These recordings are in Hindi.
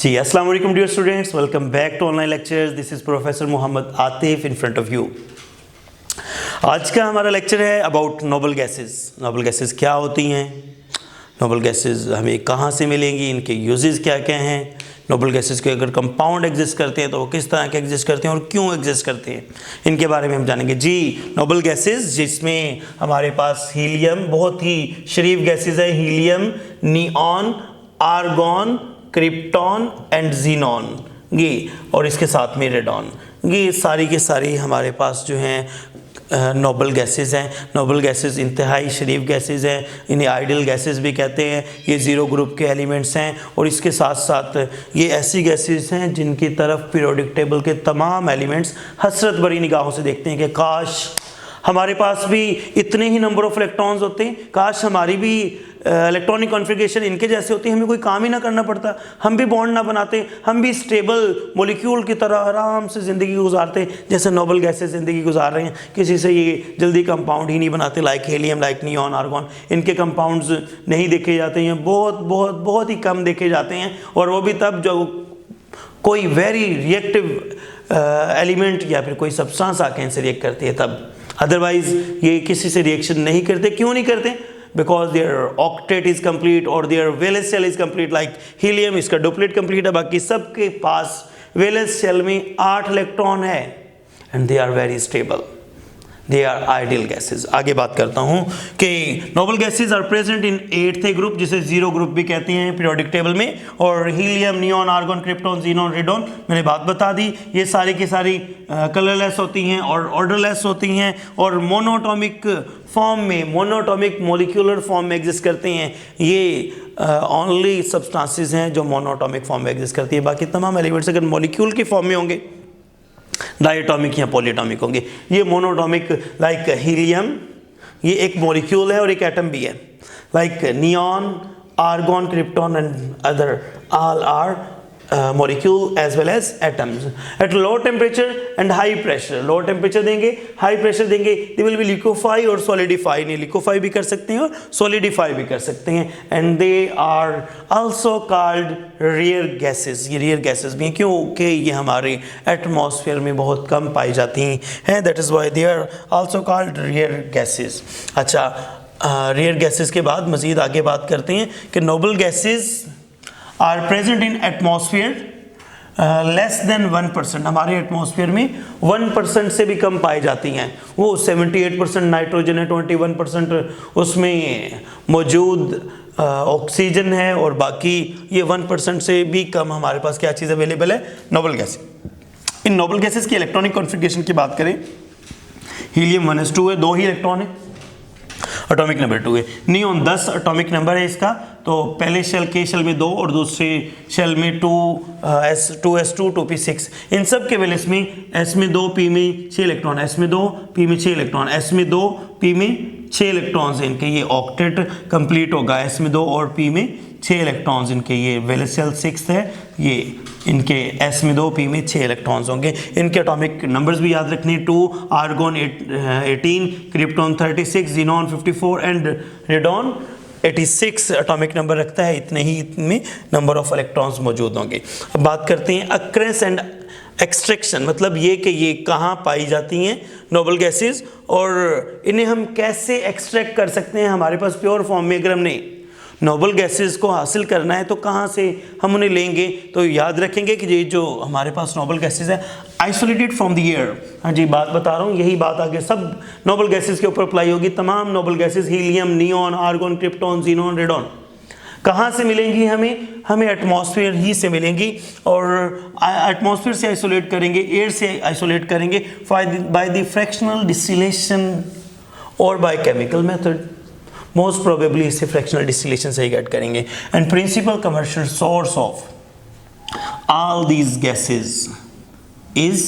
जी अस्सलाम वालेकुम dear students, welcome back to online lectures. This is professor Mohammad Atif in front of you. आज का हमारा लेक्चर है about noble gases. Noble gases क्या होती हैं, नोबल गैसेस हमें कहाँ से मिलेंगी, इनके यूजेस क्या क्या हैं, नोबल गैसेस के अगर कंपाउंड एग्जिस्ट करते हैं तो वो किस तरह के एग्जिस्ट करते हैं और क्यों एग्जिस्ट करते हैं, इनके बारे में हम जानेंगे। जी नोबल गैसेस जिसमें हमारे पास हीलियम, बहुत ही शरीफ गैसेस है, helium, neon, argon, krypton and xenon, ये और इसके साथ में रेडॉन, ये सारी के सारी हमारे पास जो हैं नोबल गैसेस हैं। नोबल गैसेस इंतहाई शरीफ गैसेस हैं, इन्हें आइडियल गैसेस भी कहते हैं। ये ज़ीरो ग्रुप के एलिमेंट्स हैं और इसके साथ साथ ये ऐसी गैसेस हैं जिनकी तरफ पीरियोडिक टेबल के तमाम एलिमेंट्स हसरत भरी निगाहों से देखते हैं कि काश हमारे पास भी इतने ही नंबर ऑफ इलेक्ट्रॉन्स होते हैं, काश हमारी भी इलेक्ट्रॉनिक कॉन्फ़िगरेशन इनके जैसे होती है, हमें कोई काम ही ना करना पड़ता, हम भी बॉन्ड ना बनाते, हम भी स्टेबल मॉलिक्यूल की तरह आराम से ज़िंदगी गुजारते जैसे नोबल गैसेस ज़िंदगी गुजार रहे हैं। किसी से ये जल्दी कंपाउंड ही नहीं बनाते, like helium, like neon, argon, इनके कंपाउंड्स नहीं देखे जाते हैं, बहुत ही कम देखे जाते हैं, और वो भी तब जो कोई वेरी रिएक्टिव एलिमेंट या फिर कोई सब्सटेंस आके इनसे रिएक्ट करती है तब, अदरवाइज ये किसी से रिएक्शन नहीं करते। क्यों नहीं करते? Because their octet is complete और their valence shell is complete. Like helium, इसका डुप्लेट कंप्लीट है, बाकी सबके पास वैलेंस शेल में 8 इलेक्ट्रॉन है and they are very stable, they are ideal gases. आगे बात करता हूं कि noble gases are present in 8th group, जिसे जीरो ग्रुप भी कहते हैं पीरियोडिक टेबल में, और helium, neon, argon, krypton, xenon, radon, मैंने बात बता दी। ये सारी की सारी कलरलेस होती हैं और ऑर्डरलेस होती हैं और मोनोटॉमिक फॉर्म में, मोनोटॉमिक मॉलिक्यूलर फॉर्म में एग्जिस्ट करते हैं। ये ओनली सब्सटेंसेस हैं जो मोनोटॉमिक फॉर्म में एग्जिस्ट करती है, बाकी तमाम एलिमेंट्स अगर मॉलिक्यूल की फॉर्म में होंगे, डायटोमिक या पॉलीटॉमिक होंगे। ये मोनोटॉमिक, लाइक हीलियम, ये एक मॉलिक्यूल है और एक एटम भी है। Like neon, argon, krypton and other all are molecule as well as atoms at low temperature and high pressure। low temperature देंगे, high pressure देंगे, they will be liquefy और solidify, नहीं liquefy भी कर सकते हैं और solidify भी कर सकते हैं, and they are also called rare gases। ये rare gases भी हैं क्योंकि ये हमारे एटमॉस्फेयर में बहुत कम पाई जाती हैं, that is why they are also called rare gases। अच्छा, rare gases के बाद मज़ीद आगे बात करते हैं कि noble gases are present in atmosphere less than 1%। हमारे एटमॉस्फेयर में 1% से भी कम पाई जाती हैं। वो 78% नाइट्रोजन है, 21% उसमें मौजूद ऑक्सीजन है, और बाकी ये 1% से भी कम हमारे पास क्या चीज़ अवेलेबल है, नोबल गैस। इन नोबल गैसेस की इलेक्ट्रॉनिक कॉन्फ़िगरेशन की बात करें, हीलियम 1s2 है, 2 ही इलेक्ट्रॉन है, एटॉमिक नंबर 2 है। नियॉन 10 एटॉमिक नंबर है इसका, तो पहले शेल के शेल में 2 और दूसरे शेल में 2s2 2p6। इन सब के वैलेंस में s में 2 p में 6 इलेक्ट्रॉन, s में 2 p में 6 इलेक्ट्रॉन, s में 2 p में 6 इलेक्ट्रॉन्स हैं इनके, ये ऑक्टेट कंप्लीट होगा। s में 2 और p में 6 इलेक्ट्रॉन्स इनके, ये वैलेंस शेल 6 है, ये इनके s में 2 p में 6 इलेक्ट्रॉन्स होंगे। इनके एटॉमिक नंबर्स भी याद रखने, 2, argon 18, krypton 36, xenon 54 and radon 86 atomic number रखता है। इतने ही में नंबर ऑफ इलेक्ट्रॉन्स मौजूद होंगे। अब बात करते हैं अक्रेंस एंड एक्सट्रैक्शन, मतलब ये कि ये कहाँ पाई जाती हैं नोबल गैसेस और इन्हें हम कैसे एक्सट्रैक्ट कर सकते हैं हमारे पास प्योर फॉर्म में। अगर हमने नोबल गैसेस को हासिल करना है तो कहाँ से हम उन्हें लेंगे, तो याद रखेंगे कि ये जो हमारे पास नोबल गैसेस है आइसोलेटेड फ्रॉम द एयर। हाँ जी, बात बता रहा हूँ, यही बात आगे सब नोबल गैसेस के ऊपर अप्लाई होगी। तमाम noble gases, helium, neon, argon, krypton, xenon, radon, कहाँ से मिलेंगी हमें एटमॉस्फेयर ही से मिलेंगी, और एटमॉस्फेयर से आइसोलेट करेंगे, एयर से आइसोलेट करेंगे बाय द फ्रैक्शनल डिस्टिलेशन और by chemical method. Most probably इसे फ्रैक्शनल डिस्टिलेशन से ही गेट करेंगे। And principal commercial source of all these gases is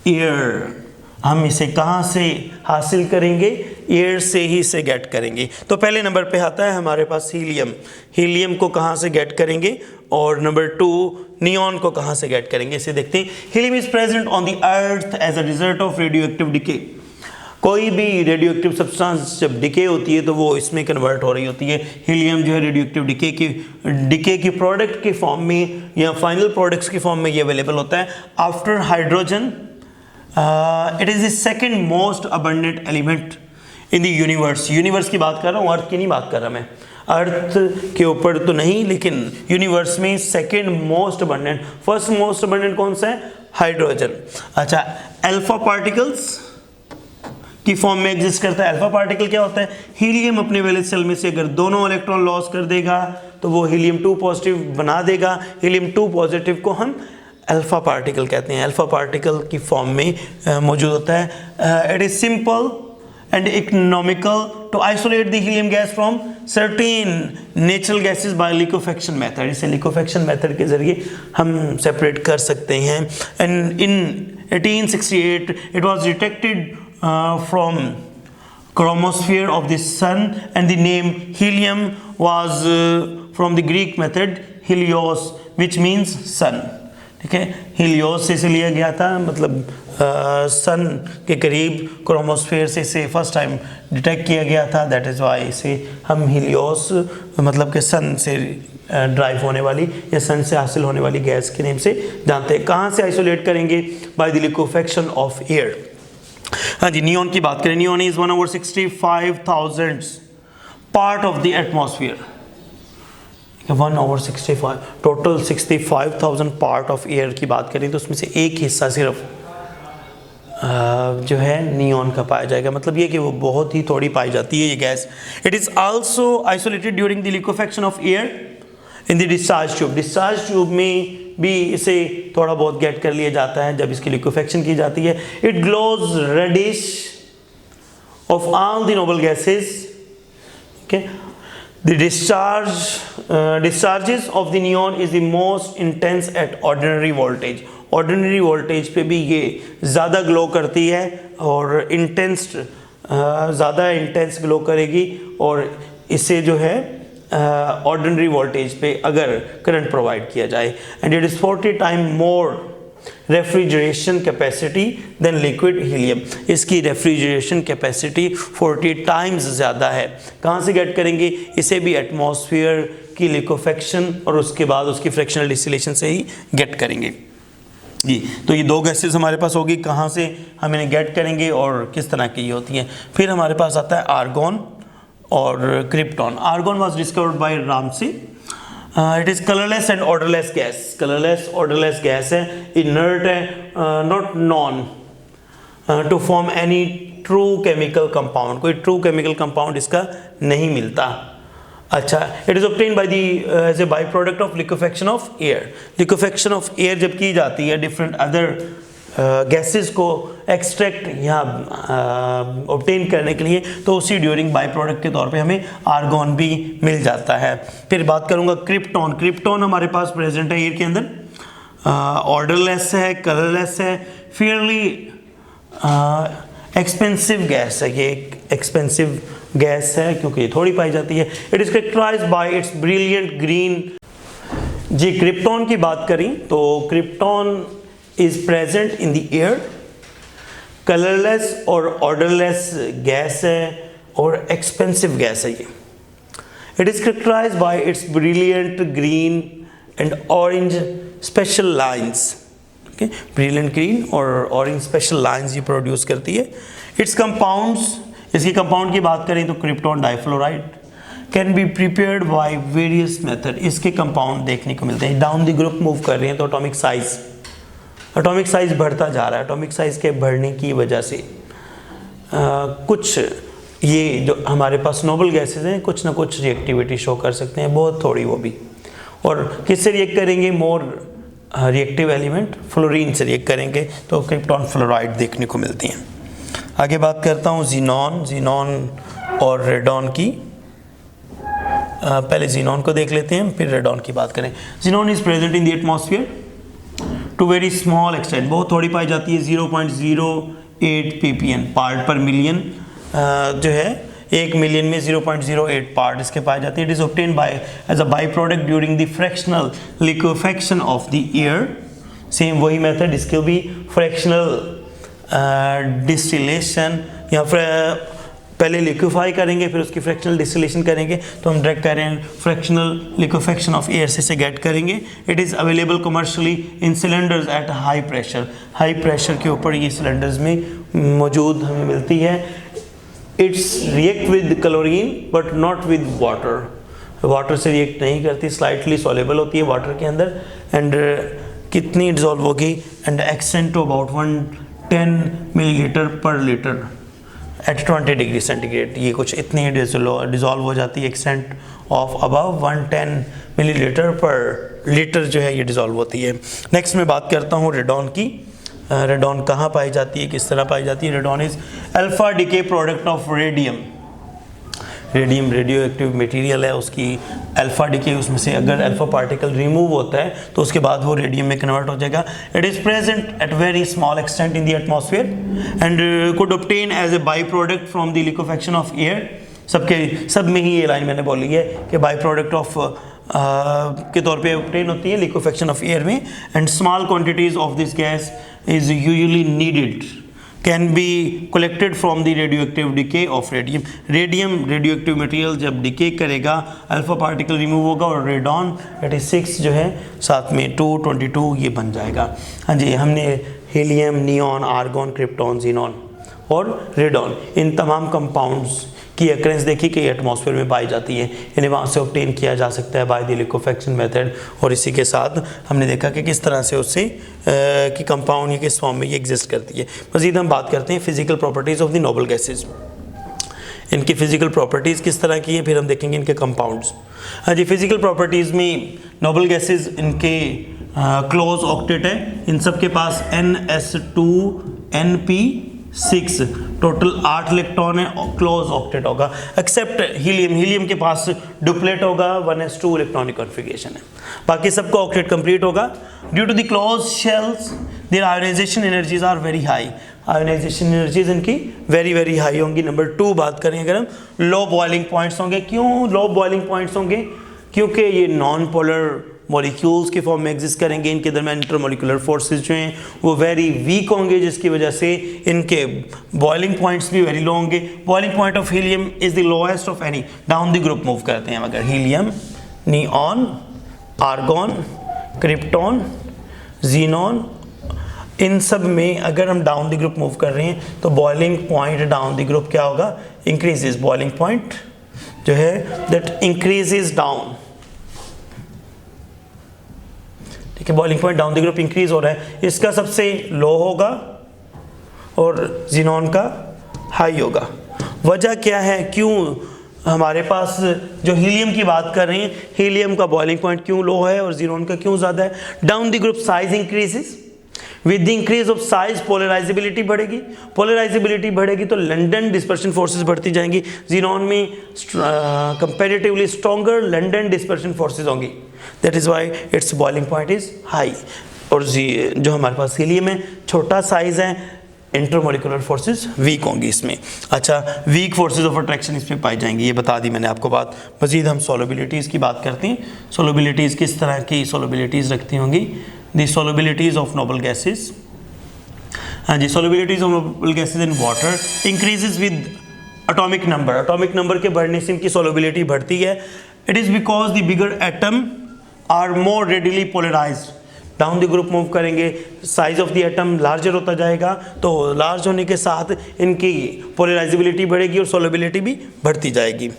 air. हम इसे कहाँ से हासिल करेंगे, एयर से ही इसे गेट करेंगे। तो पहले नंबर पे आता है हमारे पास हीलियम। हीलियम को कहाँ से गेट करेंगे, और नंबर 2 नियॉन को कहाँ से गेट करेंगे, इसे देखते हैं। Helium is present on the earth as a result of radio active decay. कोई भी रेडियो एक्टिव सब्सटेंस जब डिके होती है तो वो इसमें कन्वर्ट हो रही होती है। हीलियम जो है रेडियो एक्टिव डिके की प्रोडक्ट के फॉर्म में या फाइनल प्रोडक्ट्स की फॉर्म में ये अवेलेबल होता है। After hydrogen it is the second most abundant element in the universe की बात कर रहा हूँ, अर्थ की नहीं बात कर रहा मैं। अर्थ के ऊपर तो नहीं, लेकिन यूनिवर्स में second most abundant, first most abundant कौन सा है? हाइड्रोजन। अच्छा, अल्फा पार्टिकल्स की फॉर्म में एग्जिस्ट करता है। अल्फा पार्टिकल क्या होता है? हीलियम अपने वैलेंस शेल में से अगर दोनों इलेक्ट्रॉन लॉस कर देगा तो वो हीलियम 2 पॉजिटिव बना देगा। हीलियम 2 पॉजिटिव को हम अल्फा पार्टिकल कहते हैं, अल्फा पार्टिकल की फॉर्म में मौजूद होता है। It is simple and economical to isolate the helium gas from certain natural gases by liquefaction method। इसे liquefaction method के जरिए हम separate कर सकते हैं। And in 1868 it was detected from chromosphere of the sun and the name helium was from the Greek method helios which means sun। ठीक है, हीलियोस से लिया गया था, मतलब सन के करीब क्रोमोस्फेयर से इसे फर्स्ट टाइम डिटेक्ट किया गया था। दैट इज़ वाई इसे हम हीलियोस मतलब कि सन से ड्राइव होने वाली या सन से हासिल होने वाली गैस के नेम से जानते हैं। कहाँ से आइसोलेट करेंगे? By the liquefaction of air. हाँ जी, नियॉन की बात करें, neon is 1/65,000 part of the atmosphere. 1/65, total 65,000 part of air की बात करें तो उसमें से एक हिस्सा सिर्फ जो है नियॉन का पाया जाएगा। मतलब ये कि वो बहुत ही थोड़ी पाई जाती है ये gas. It is also isolated during the liquefaction of air in the discharge tube. Discharge tube में भी इसे थोड़ा बहुत गेट कर लिया जाता है जब इसकी लिक्विफेक्शन की जाती है। It glows reddish of all the noble gases. Okay, the discharges of the neon is the most intense at ordinary voltage। ordinary voltage पे भी ये ज़्यादा ग्लो करती है और ज़्यादा इंटेंस ग्लो करेगी, और इससे जो है ऑर्डिनरी वोल्टेज पे अगर करंट प्रोवाइड किया जाए। And it is 40 time more refrigeration capacity than liquid helium. इसकी रेफ्रिजरेशन कैपेसिटी 40 टाइम्स ज़्यादा है। कहाँ से गेट करेंगे? इसे भी एटमॉस्फेयर की लिक्विफेक्शन और उसके बाद उसकी फ्रैक्शनल डिस्टिलेशन से ही गेट करेंगे जी। तो ये दो गैसेस हमारे पास होगी, कहाँ से हम इन्हें गेट करेंगे और किस तरह की होती हैं। फिर हमारे पास आता है आर्गॉन और krypton. Argon was discovered by Ramsay. It is colourless and odourless gas. Colourless odourless gas है, इनर्ट है, not known to form any true chemical compound. कोई ट्रू केमिकल कंपाउंड इसका नहीं मिलता। अच्छा, it is obtain by the as a by product of liquefaction of air. Liquefaction of air जब की जाती है डिफरेंट अदर गैसेस को एक्सट्रैक्ट या ऑब्टेन करने के लिए, तो उसी ड्यूरिंग बाई प्रोडक्ट के तौर पे हमें आर्गॉन भी मिल जाता है। फिर बात करूँगा क्रिप्टॉन। क्रिप्टॉन हमारे पास प्रेजेंट है एयर के अंदर, ऑर्डरलेस है, कलरलेस है, फेयरली एक्सपेंसिव गैस है। ये एक्सपेंसिव गैस है क्योंकि ये थोड़ी पाई जाती है। It is characterised by its brilliant green. जी, क्रिप्टॉन की बात करें तो krypton is present in the air, colorless और orderless गैस है और expensive गैस है ये। It is characterized by its brilliant green and orange special lines। Okay, brilliant green और orange special lines ये produce करती है। Its compounds, इसकी compound की बात करें तो krypton difluoride can be prepared by various method। इसके compound देखने को मिलते हैं। Down the group move कर रहे हैं तो एटॉमिक साइज़ बढ़ता जा रहा है। एटॉमिक साइज़ के बढ़ने की वजह से कुछ ये जो हमारे पास नोबल गैसेस हैं कुछ ना कुछ रिएक्टिविटी शो कर सकते हैं, बहुत थोड़ी वो भी। और किससे रिएक्ट करेंगे? मोर रिएक्टिव एलिमेंट फ्लोरीन से रिएक्ट करेंगे तो क्रिप्टॉन फ्लोराइड देखने को मिलती हैं। आगे बात करता हूँ जीनॉन और रेडॉन की। पहले जीनॉन को देख लेते हैं फिर रेडॉन की बात करें। Xenon is present in the atmosphere to very small extent. बहुत थोड़ी पाई जाती है, 0.08 ppm पार्ट पर मिलियन जो है 1 मिलियन में 0.08 पार्ट इसके पाए जाते हैं। It is obtain by as a by product during the fractional liquefaction of the air. Same वही मेथड, इसके भी फ्रैक्शनल डिस्टिलेशन या फिर पहले लिक्विफाई करेंगे फिर उसकी फ्रैक्शनल डिस्टिलेशन करेंगे, तो हम डायरेक्ट कर रहे हैं फ्रैक्शनल लिक्विफेक्शन ऑफ एयर से गेट करेंगे। It is available commercially in cylinders at high pressure, high pressure के ऊपर ये सिलेंडर्स में मौजूद हमें मिलती है। It's react with chlorine but not with water, water से रिएक्ट नहीं करती, स्लाइटली सॉल्युबल होती है वाटर के अंदर। एंड कितनी डिजॉल्व होगी, and extend to about 110 millilitre पर लीटर एट 20 डिग्री सेंटीग्रेड। ये कुछ इतनी डिजॉल्व हो जाती है, एक्सटेंट ऑफ अबव 110 मिलीलीटर पर लीटर जो है ये डिजॉल्व होती है। नेक्स्ट मैं बात करता हूँ रेडॉन की। रेडॉन कहाँ पाई जाती है, किस तरह पाई जाती है? Radon is alpha decay product of radium. Radium radio active material है, उसकी अल्फा डिके, उसमें से अगर अल्फा पार्टिकल रिमूव होता है तो उसके बाद वो रेडियम में कन्वर्ट हो जाएगा। It is present at very small extent in the atmosphere and could obtain as a by product from the liquefaction of air. सब में ही ये लाइन मैंने बोली है कि बाई प्रोडक्ट ऑफ के तौर पे ऑब्टेन होती है लिक्विफेक्शन ऑफ एयर में। And small quantities of this gas is usually needed, can be collected from the radioactive decay of radium। Radium radioactive material जब डिके करेगा अल्फा पार्टिकल रिमूव होगा और रेडॉन 86 जो है साथ में 222 ये बन जाएगा। हाँ जी, हमने helium, neon, argon, krypton, xenon और रेडॉन इन तमाम कंपाउंड्स की अक्रेंस देखी कि एटमॉस्फेयर में पाई जाती है, इन्हें वहाँ से ऑब्टेन किया जा सकता है बाय द लिक्विफेक्शन मेथड। और इसी के साथ हमने देखा कि किस तरह से उससे कि कंपाउंड या किस फॉर्म में ये एग्जिस्ट करती है। मज़ीद हम बात करते हैं physical properties of the noble gases. इनकी फिजिकल प्रॉपर्टीज़ किस तरह की हैं, फिर हम देखेंगे इनके कंपाउंड्स। हाँ जी, फिजिकल प्रॉपर्टीज़ में नोबल गैसेज इनके क्लोज ऑक्टेट है, इन सब के पास NS2Np6 टोटल 8 इलेक्ट्रॉन है, क्लोज ऑक्टेट होगा, एक्सेप्ट हीलियम। हीलियम के पास डुप्लेट होगा, 1s2 इलेक्ट्रॉनिक कॉन्फ़िगरेशन है, बाकी सबका ऑक्टेट कंप्लीट होगा। Due to the close shells their ionisation energies are very high. Ionisation energies इनकी वेरी वेरी हाई होंगी। नंबर 2 बात करें अगर हम, लो बॉइलिंग पॉइंट्स होंगे। क्यों लो बॉइलिंग पॉइंट्स होंगे? क्योंकि ये नॉन पोलर मॉलिक्यूल्स के फॉर्म में एग्जिस्ट करेंगे, इनके दरमियान इंटरमोलिकुलर फोर्सेस जो हैं वो वेरी वीक होंगे, जिसकी वजह से इनके बॉइलिंग पॉइंट्स भी वेरी लो होंगे। Boiling point of helium is the lowest of any. Down the group move करते हैं अगर helium, neon, argon, krypton, xenon, इन सब में अगर हम डाउन द ग्रुप मूव कर रहे हैं तो boiling point down the group क्या होगा? इंक्रीजेज। बॉइलिंग पॉइंट जो है दैट इंक्रीजेज डाउन, ठीक है, boiling point down the group increase हो रहा है, इसका सबसे लो होगा और जीनॉन का हाई होगा। वजह क्या है, क्यों हमारे पास जो हीलियम की बात कर रहे हैं, हीलियम का बॉइलिंग पॉइंट क्यों लो है और जीनॉन का क्यों ज़्यादा है? Down the group size increases, with the increase of size polarizability बढ़ेगी, पोलराइजेबिलिटी बढ़ेगी तो लंडन डिस्पर्शन फोर्सेस बढ़ती जाएंगी। जीनॉन में comparatively stronger London dispersion forces होंगी, that is why its boiling point is high. और जो हमारे पास हीलियम में छोटा साइज है, इंटरमोलिकुलर फोर्सेस वीक होंगी इसमें। अच्छा, वीक फोर्सेस ऑफ अट्रैक्शन इसमें पाई जाएंगी, ये बता दी मैंने आपको बात। मज़ीद हम सोलबिलिटीज़ की बात करते हैं। सोलबिलिटीज़ किस तरह की सोलबिलिटीज़ रखती होंगी? The solubilities of noble gases. हाँ जी, solubilities of noble gases in water increases with atomic number. Atomic number के बढ़ने से इनकी सोलबिलिटी बढ़ती है। It is because the bigger atom are more readily polarized. Down the group move करेंगे, size of the atom larger होता जाएगा, तो लार्ज होने के साथ इनकी पोलराइजेबिलिटी बढ़ेगी और सोलबिलिटी भी बढ़ती जाएगी।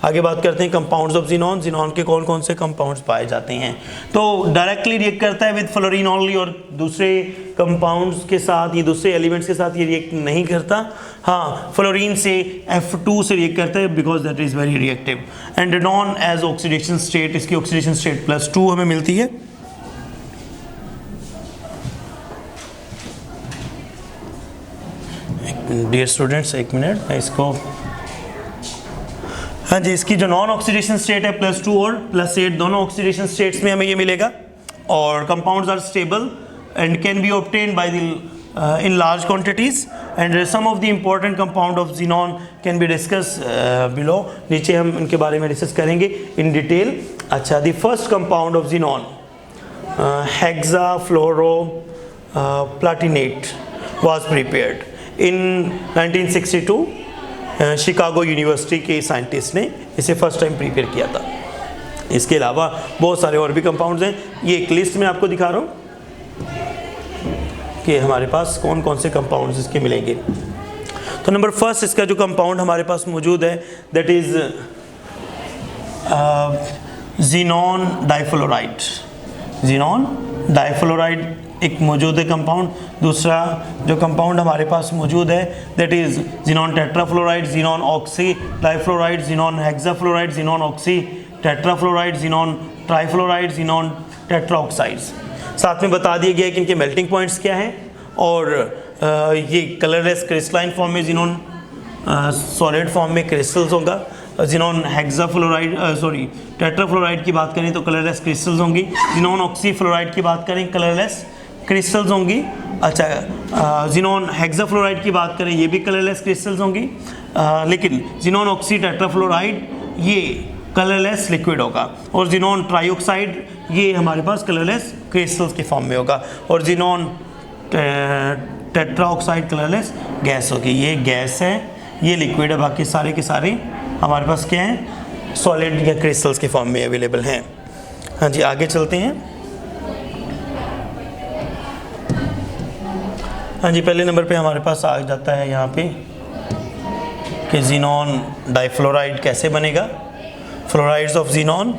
आगे बात करते हैं कंपाउंड्स ऑफ जीनॉन। जीनॉन के कौन कौन से कंपाउंड्स पाए जाते हैं? तो डायरेक्टली रिएक्ट करता है विद फ्लोरीन ओनली, और दूसरे कंपाउंड्स के साथ, ये दूसरे एलिमेंट्स के साथ ये रिएक्ट नहीं करता। हाँ, फ्लोरीन से F2 से रिएक्ट करता है because that is very reactive. And radon as oxidation state, इसकी ऑक्सीडेशन स्टेट +2 हमें मिलती है। डियर स्टूडेंट्स, एक मिनट, मैं इसको, हाँ जी, इसकी जो नॉन ऑक्सीडेशन स्टेट है +2 और +8 दोनों ऑक्सीडेशन स्टेट्स में हमें ये मिलेगा। और compounds are stable and can be obtained by the in large quantities and some of the important compound of xenon can be discuss below. नीचे हम इनके बारे में डिस्कस करेंगे इन डिटेल। अच्छा, the first compound of xenon hexafluoroplatinate was prepared। In 1962 Chicago university के साइंटिस्ट ने इसे फर्स्ट टाइम प्रिपेयर किया था। इसके अलावा बहुत सारे और भी कंपाउंड्स हैं, ये एक लिस्ट में आपको दिखा रहा हूँ कि हमारे पास कौन कौन से कंपाउंड्स इसके मिलेंगे। तो नंबर फर्स्ट इसका जो कंपाउंड हमारे पास मौजूद है that is xenon difluoride. Xenon difluoride एक मौजूद है कंपाउंड। दूसरा जो कंपाउंड हमारे पास मौजूद है that is xenon tetrafluoride, xenon oxy difluoride, xenon hexafluoride, xenon oxy tetrafluoride, xenon trifluoride, xenon tetraoxides. साथ में बता दिया गया है कि इनके मेल्टिंग पॉइंट्स क्या हैं और ये कलरलेस क्रिस्टलाइन फॉर्म में ज़ीनॉन सॉलिड फॉर्म में क्रिस्टल्स होगा। ज़ीनॉन हेक्साफ्लोराइड टेट्राफ्लोराइड की बात करें तो कलरलेस क्रिस्टल्स होंगी। ज़ीनॉन ऑक्सीफ्लोराइड की बात करें कलरलेस क्रिस्टल्स होंगी। अच्छा, ज़ीनॉन हेक्साफ्लोराइड की बात करें ये भी कलरलेस क्रिस्टल्स होंगी, लेकिन ज़ीनॉन ऑक्सी टेट्राफ्लोराइड ये कलरलेस लिक्विड होगा और ज़ीनॉन ट्राइऑक्साइड ये हमारे पास कलरलेस क्रिस्टल्स के फॉर्म में होगा और ज़ीनॉन टेट्राऑक्साइड कलरलेस गैस होगी। ये गैस है, ये लिक्विड है, बाकी सारे के सारे हमारे पास क्या हैं सॉलिड या क्रिस्टल्स के फॉर्म में अवेलेबल हैं। हाँ जी, आगे चलते हैं। हाँ जी, पहले नंबर पे हमारे पास आ जाता है यहाँ पे कि ज़ीनॉन डाइफ्लोराइड कैसे बनेगा। Fluorides of xenon.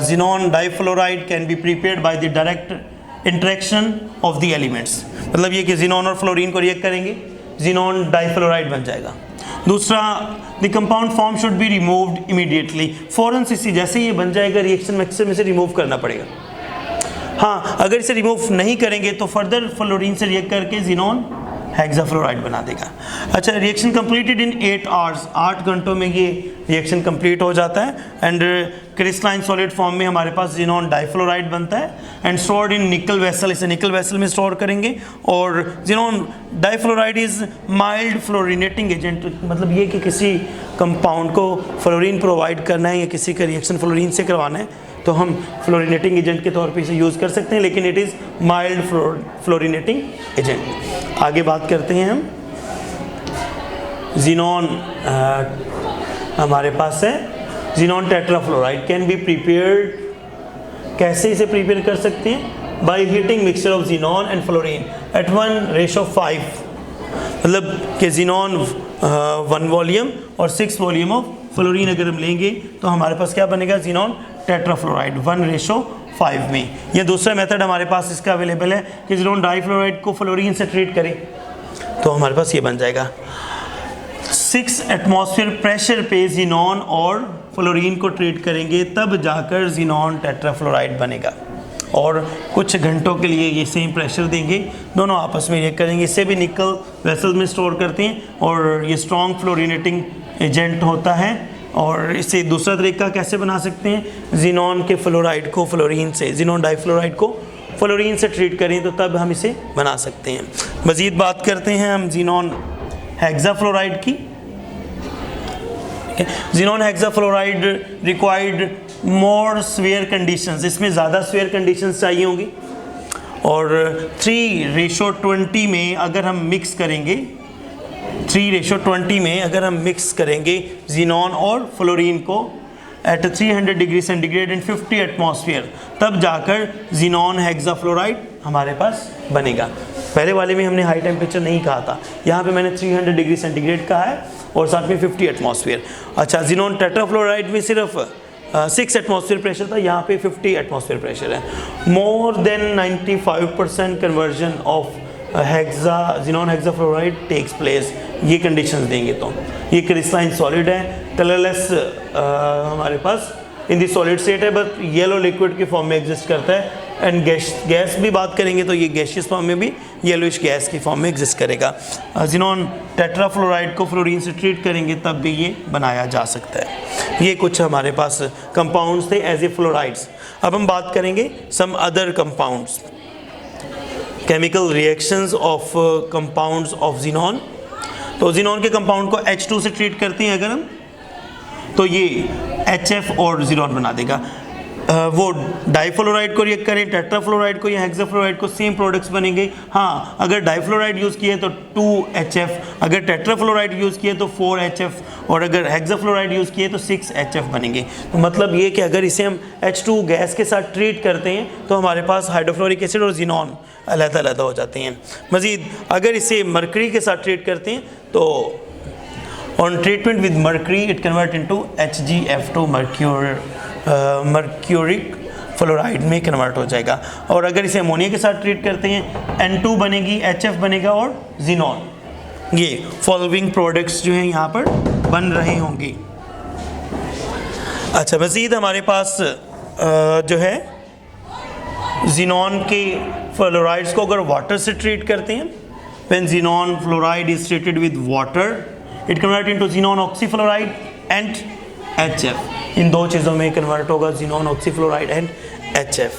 Xenon difluoride can be prepared by the direct interaction of the elements. मतलब ये कि ज़ीनॉन और फ्लोरीन को रिएक्ट करेंगे, ज़ीनॉन डाइफ्लोराइड बन जाएगा। दूसरा, the compound form should be removed immediately. फ़ौरन से जैसे ये बन जाएगा रिएक्शन मैक्सिमम इसे रिमूव करना पड़ेगा। हाँ, अगर इसे रिमूव नहीं करेंगे तो फर्दर फ्लोरीन से रिएक्ट करके ज़ीनॉन हेक्साफ्लोराइड बना देगा। अच्छा, रिएक्शन कंप्लीटेड इन 8 आवर्स, 8 घंटों में ये रिएक्शन कंप्लीट हो जाता है एंड क्रिस्टलाइन सॉलिड फॉर्म में हमारे पास ज़ीनॉन डाइफ्लोराइड बनता है and stored in nickel vessel. इसे निकल वेसल में स्टोर करेंगे और xenon difluoride is mild fluorinating agent. मतलब ये कि किसी कंपाउंड को फ्लोरीन प्रोवाइड करना है या किसी का रिएक्शन फ्लोरीन से करवाना है तो हम फ्लोरिनेटिंग एजेंट के तौर पे इसे यूज़ कर सकते हैं, लेकिन it is mild fluorinating agent. आगे बात करते हैं हम। ज़ीनॉन हमारे पास है xenon tetrafluoride can be prepared. कैसे इसे प्रिपेयर कर सकते हैं? By heating mixture of xenon and fluorine at 1:5। मतलब कि ज़ीनॉन 1 वॉल्यूम और 6 वॉल्यूम ऑफ फ्लोरीन अगर हम लेंगे तो हमारे पास क्या बनेगा ज़ीनॉन टेट्राफ्लोराइड 1:5 में। यह दूसरा मेथड हमारे पास इसका अवेलेबल है कि ज़ीनॉन डाइफ्लोराइड को फ्लोरीन से ट्रीट करें तो हमारे पास ये बन जाएगा। 6 एटमॉस्फेयर प्रेशर पे ज़ीनॉन और फ्लोरीन को ट्रीट करेंगे तब जाकर ज़ीनॉन टेट्राफ्लोराइड बनेगा और कुछ घंटों के लिए ये सेम प्रेशर देंगे, दोनों आपस में रिएक्ट करेंगे। इससे भी निकल वेसल में स्टोर करते हैं और ये स्ट्रॉन्ग फ्लोरिनेटिंग एजेंट होता है। और इससे दूसरा तरीका कैसे बना सकते हैं, ज़ीनॉन के फ्लोराइड को फ्लोरीन से, ज़ीनॉन डाइफ्लोराइड को फ्लोरीन से ट्रीट करें तो तब हम इसे बना सकते हैं। मज़ीद बात करते हैं हम ज़ीनॉन हेक्साफ्लोराइड की। ज़ीनॉन हेक्साफ्लोराइड रिक्वायर्ड मोर स्वेयर कंडीशंस, इसमें ज़्यादा स्वेयर कंडीशंस चाहिए होंगी और 3:20 में अगर हम मिक्स करेंगे, 3:20 में अगर हम मिक्स करेंगे ज़ीनॉन और फ्लोरीन को at 300 degree centigrade and 50 atmosphere तब जाकर ज़ीनॉन हेक्साफ्लोराइड हमारे पास बनेगा। पहले वाले में हमने हाई टेम्परेचर नहीं कहा था, यहाँ पे मैंने 300 डिग्री सेंटीग्रेड कहा है और साथ में 50 एटमॉस्फेयर। अच्छा, ज़ीनॉन टेट्राफ्लोराइड में सिर्फ 6 एटमॉस्फेयर प्रेशर था, यहाँ पे 50 एटमॉस्फेयर प्रेशर है। More than 95% conversion of xenon hexafluoride takes place. ये कंडीशंस देंगे तो ये क्रिस्टलाइन सॉलिड है, कलरलेस हमारे पास इन दी सॉलिड स्टेट है बट येलो लिक्विड के फॉर्म में एग्जिस्ट करता है एंड गैस भी बात करेंगे तो ये गैसियस फॉर्म में भी येलोइश गैस की फॉर्म में एग्जिस्ट करेगा। ज़ीनॉन टेट्राफ्लोराइड को फ्लोरीन से ट्रीट करेंगे तब भी ये बनाया जा सकता है। ये कुछ हमारे पास कंपाउंड्स थे एज ए फ्लोराइड्स। अब हम बात करेंगे some other compounds, chemical reactions of compounds of xenon. तो ज़ीनॉन के कंपाउंड को H2 से ट्रीट करते हैं अगर हम तो ये HF और ज़ीनॉन बना देगा। वो डाइफ्लोराइड को रिएक्ट करें, टेट्राफ्लोराइड को या हेक्साफ्लोराइड को, सेम प्रोडक्ट्स बनेंगे। हाँ, अगर डाइफ्लोराइड यूज़ किए तो 2HF, अगर टेट्राफ्लोराइड यूज़ किए तो 4HF, और अगर हेक्साफ्लोराइड यूज़ किए तो 6HF बनेंगे। तो मतलब ये कि अगर इसे हम H2 गैस के साथ ट्रीट करते हैं तो हमारे पास हाइड्रोफ्लोरिक एसिड और ज़ीनॉन अलग-अलग हो जाते हैं। मज़ीद अगर इसे मरकरी के साथ ट्रीट करते हैं तो on treatment with mercury it convert into HgF2 mercuric fluoride में कन्वर्ट हो जाएगा। और अगर इसे अमोनिया के साथ ट्रीट करते हैं N2 बनेगी, HF बनेगा और ज़ीनॉन। ये फॉलोइंग प्रोडक्ट्स जो हैं यहाँ पर बन रहे होंगे। अच्छा, मज़ीद हमारे पास जो है ज़ीनॉन के फ्लोराइड्स को अगर वाटर से ट्रीट करते हैं, when xenon fluoride is treated with water it convert into xenon oxyfluoride and HF। इन दो चीज़ों में कन्वर्ट होगा ज़ीनॉन ऑक्सीफ्लोराइड एंड HF।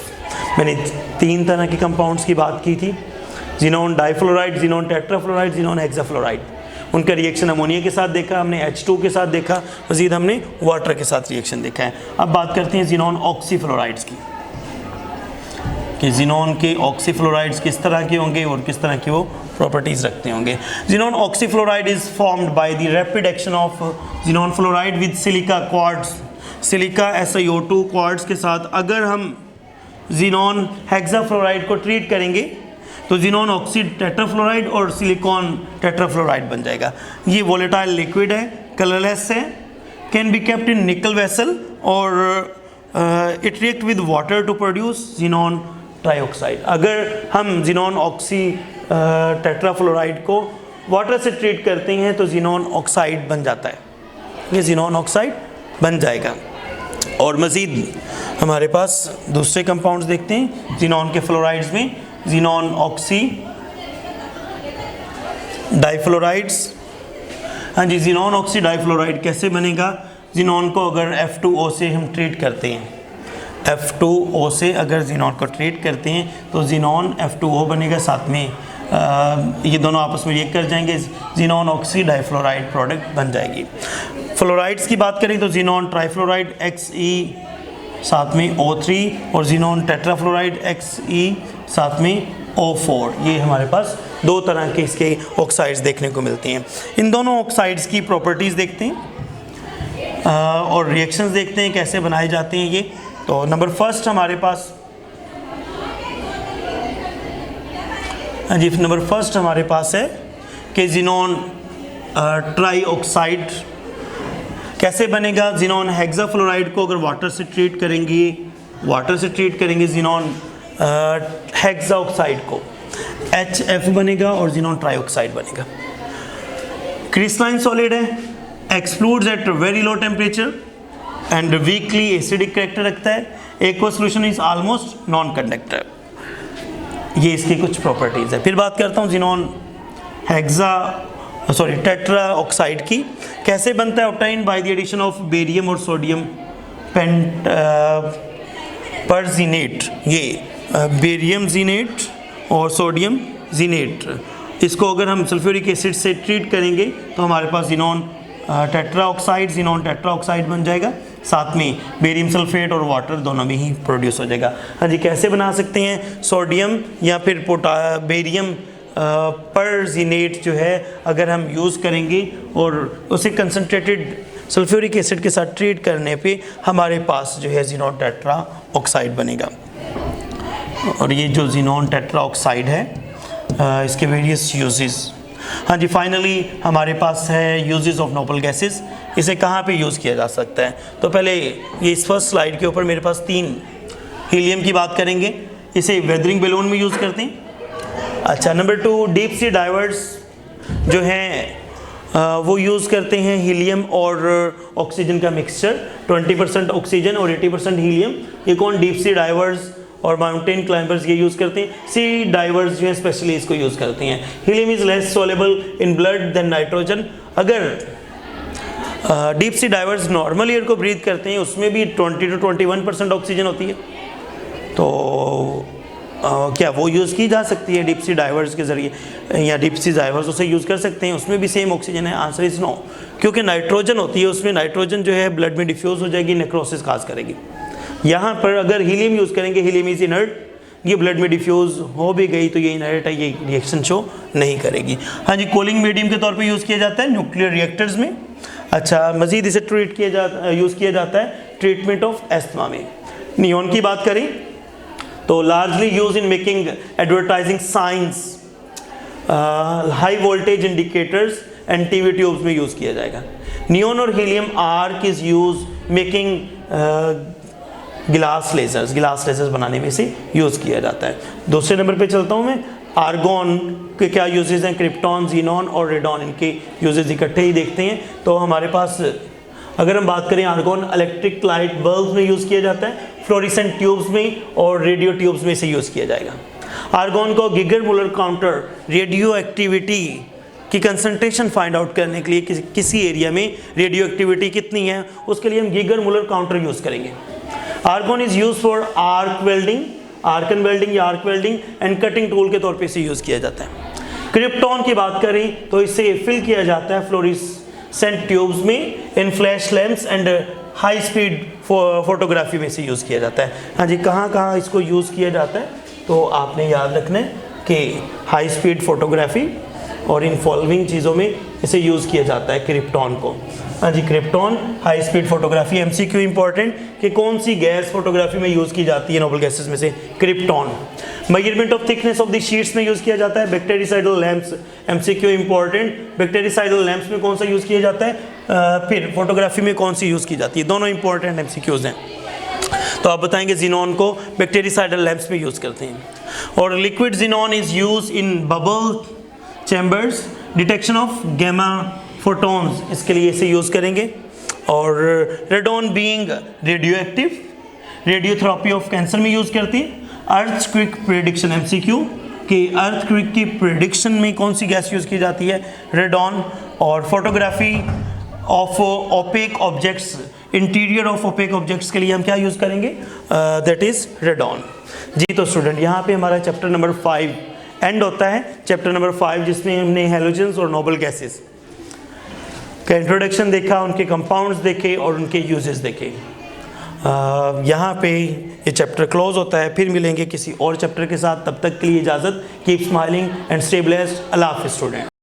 मैंने 3 तरह के कंपाउंड्स की बात की थी, xenon difluoride, xenon tetrafluoride, xenon hexafluoride. उनका रिएक्शन अमोनिया के साथ देखा हमने, H2 के साथ देखा, मज़ीद हमने वाटर के साथ रिएक्शन देखा है। अब बात करते हैं ज़ीनॉन ऑक्सीफ्लोराइड्स की, कि ज़ीनॉन के ऑक्सीफ्लोराइड्स किस तरह के होंगे और किस तरह की वो प्रॉपर्टीज़ रखते होंगे। Xenon oxyfluoride is formed by the rapid action of xenon fluoride with silica quartz, silica SiO2 quartz के साथ अगर हम ज़ीनॉन हेक्साफ्लोराइड को ट्रीट करेंगे तो ज़ीनॉन ऑक्सी टेट्राफ्लोराइड और सिलिकॉन टेट्राफ्लोराइड बन जाएगा। ये वोलेटाइल लिक्विड है, कलरलेस है, can be kept in nickel vessel और it react with water to produce xenon trioxide. अगर हम ज़ीनॉन ऑक्सी टेट्राफ्लोराइड को वाटर से ट्रीट करते हैं तो ज़ीनॉन ऑक्साइड बन जाता है, ये ज़ीनॉन ऑक्साइड बन जाएगा। और मज़ीद हमारे पास दूसरे कंपाउंड्स देखते हैं ज़ीनॉन के फ्लोराइड्स में, ज़ीनॉन ऑक्सी डाइफ्लोराइड्स। हाँ जी, ज़ीनॉन ऑक्सी डाइफ्लोराइड कैसे बनेगा? ज़ीनॉन को अगर F2O से हम ट्रीट करते हैं, F2O से अगर ज़ीनॉन को ट्रीट करते हैं तो ज़ीनॉन F2O बनेगा, साथ में ये दोनों आपस में रिएक्ट कर जाएंगे, ज़ीनॉन ऑक्सी डाइफ्लोराइड प्रोडक्ट बन जाएगी। फ्लोराइड्स की बात करें तो ज़ीनॉन ट्राइफ्लोराइड Xe साथ में O3 और ज़ीनॉन टेट्राफ्लोराइड Xe साथ में O4। ये हमारे पास 2 तरह के इसके ऑक्साइड्स देखने को मिलते हैं। इन दोनों ऑक्साइड्स की प्रॉपर्टीज़ देखते हैं और रिएक्शंस देखते हैं कैसे बनाए जाते हैं ये। तो नंबर फर्स्ट हमारे पास, हाँ जी, नंबर फर्स्ट हमारे पास है कि ज़ीनॉन ट्राइऑक्साइड कैसे बनेगा। ज़ीनॉन हेक्साफ्लोराइड को अगर वाटर से ट्रीट करेंगे ज़ीनॉन हेक्साऑक्साइड को HF बनेगा और ज़ीनॉन ट्राइऑक्साइड बनेगा। क्रिस्टलाइन सॉलिड है, explodes at very low temperature and weakly acidic character रखता है। Aqua solution is almost non conductor. ये इसकी कुछ प्रॉपर्टीज़ है। फिर बात करता हूँ ज़ीनॉन टेट्रा ऑक्साइड की, कैसे बनता है? Obtain by the addition of barium और सोडियम परजीनेट। ये बेरियम जीनेट और सोडियम जीनेट, इसको अगर हम सल्फ्यूरिक एसिड से ट्रीट करेंगे तो हमारे पास ज़ीनॉन टेट्राऑक्साइड बन जाएगा, साथ में बेरियम सल्फेट और वाटर दोनों में ही प्रोड्यूस हो जाएगा। हाँ जी, कैसे बना सकते हैं? सोडियम या फिर बेरियम परजीनेट जो है अगर हम यूज़ करेंगे और उसे कंसनट्रेटेड सल्फ्यूरिक एसिड के साथ ट्रीट करने पे हमारे पास जो है ज़ीनॉन टेट्रा ऑक्साइड बनेगा। और ये जो ज़ीनॉन टेट्रा ऑक्साइड है इसके वेरियस यूजेस। हाँ जी, फाइनली हमारे पास है यूजेस ऑफ नोबल गैसेस। इसे कहाँ पे यूज़ किया जा सकता है? तो पहले ये इस फर्स्ट स्लाइड के ऊपर मेरे पास 3 हीलियम की बात करेंगे। इसे वेदरिंग बैलून में यूज़ करते हैं। अच्छा, नंबर 2 डीप सी डाइवर्स जो हैं वो यूज़ करते हैं हीलियम और ऑक्सीजन का मिक्सचर, 20% ऑक्सीजन और 80% हीलियम। ये कौन? डीप सी डाइवर्स और माउंटेन क्लाइंबर्स ये यूज़ करते हैं। सी डाइवर्स जो हैं स्पेशली इसको यूज़ करते हैं। Helium is less soluble in blood than nitrogen. अगर deep sea divers normal air को ब्रीथ करते हैं उसमें भी 20 to 21% ऑक्सीजन होती है, तो क्या वो यूज़ की जा सकती है डीप सी डाइवर्स के ज़रिए, या डीप सी डाइवर्स उसे यूज़ कर सकते हैं? उसमें भी सेम ऑक्सीजन है। आंसर इज़ नो, क्योंकि नाइट्रोजन होती है, उसमें नाइट्रोजन जो है ब्लड में डिफ्यूज़ हो जाएगी, नेक्रोसिस काज करेगी। यहाँ पर अगर हीलियम यूज़ करेंगे, हीलियम इज इनर्ट, ये ब्लड में डिफ्यूज़ हो भी गई तो ये इनर्ट है, ये रिएक्शन शो नहीं करेगी। हाँ जी, कूलिंग मीडियम के तौर पे यूज़ किया जाता है न्यूक्लियर रिएक्टर्स में। अच्छा, मज़ीद इसे यूज़ किया जाता है ट्रीटमेंट ऑफ एस्थमा में। नियॉन की बात करें तो largely use in making advertising science, high voltage indicators and TV tubes में यूज़ किया जाएगा। नियॉन और helium arc is use making गिलास लेजर्स बनाने में से यूज़ किया जाता है। दूसरे नंबर पे चलता हूँ मैं। आर्गॉन के क्या यूजेस हैं, क्रिप्टॉन, जीनॉन और रेडॉन, इनके यूजेस इकट्ठे ही देखते हैं। तो हमारे पास अगर हम बात करें आर्गॉन इलेक्ट्रिक लाइट बल्ब में यूज़ किया जाता है, फ्लोरेसेंट ट्यूब्स में और रेडियो ट्यूब्स में से यूज़ किया जाएगा। आर्गॉन को Geiger Muller counter radio activity की कंसंट्रेशन फाइंड आउट करने के लिए किसी एरिया में रेडियो एक्टिविटी कितनी है उसके लिए हम गिगर मुलर काउंटर यूज़ करेंगे। Argon is use for arc welding या arc welding and cutting tool के तौर पे इसे यूज़ किया जाता है। क्रिप्टॉन की बात करें तो इसे फिल किया जाता है फ्लोरेसेंट ट्यूब्स में, in flash lamps and high speed photography में से यूज़ किया जाता है। हाँ जी, कहाँ कहाँ इसको यूज़ किया जाता है तो आपने याद रखना है कि हाई स्पीड फोटोग्राफी और इन फॉलोइंग चीज़ों में इसे यूज़ किया जाता है क्रिप्टॉन को। हाँ जी, krypton, high speed photography. MCQ important कि कौन सी गैस फोटोग्राफी में यूज़ की जाती है नोबल गैसेस में से, krypton. Measurement of thickness of the sheets में यूज़ किया जाता है। Bactericidal lamps, MCQ important, bactericidal lamps में कौन सा यूज़ किया जाता है, फिर फोटोग्राफी में कौन सी यूज़ की जाती है, दोनों इंपॉर्टेंट एमसीक्यूज हैं। तो आप बताएंगे जीनॉन को बैक्टीरिसाइडल लैंप्स में यूज़ करते हैं। और liquid xenon is use in bubble chambers, detection of gamma photons, इसके लिए इसे यूज़ करेंगे। और radon being radio active, radiotherapy of cancer में यूज़ करती है। अर्थक्वेक प्रेडिक्शन, एमसीक्यू कि अर्थक्वेक की प्रेडिक्शन में कौन सी गैस यूज़ की जाती है, रेडॉन। और photography of opaque objects, interior of opaque objects के लिए हम क्या यूज़ करेंगे, दैट इज़ रेडॉन। जी तो स्टूडेंट, यहाँ पे हमारा चैप्टर नंबर 5 एंड होता है। चैप्टर नंबर 5 जिसमें हमने हैलोजेंस और नोबल गैसेस का इंट्रोडक्शन देखा, उनके कंपाउंड्स देखे और उनके यूजेस देखे। यहाँ पे ये चैप्टर क्लोज होता है। फिर मिलेंगे किसी और चैप्टर के साथ, तब तक के लिए इजाज़त। Keep smiling and stay blessed. अल्लाह हाफिज़ स्टूडेंट।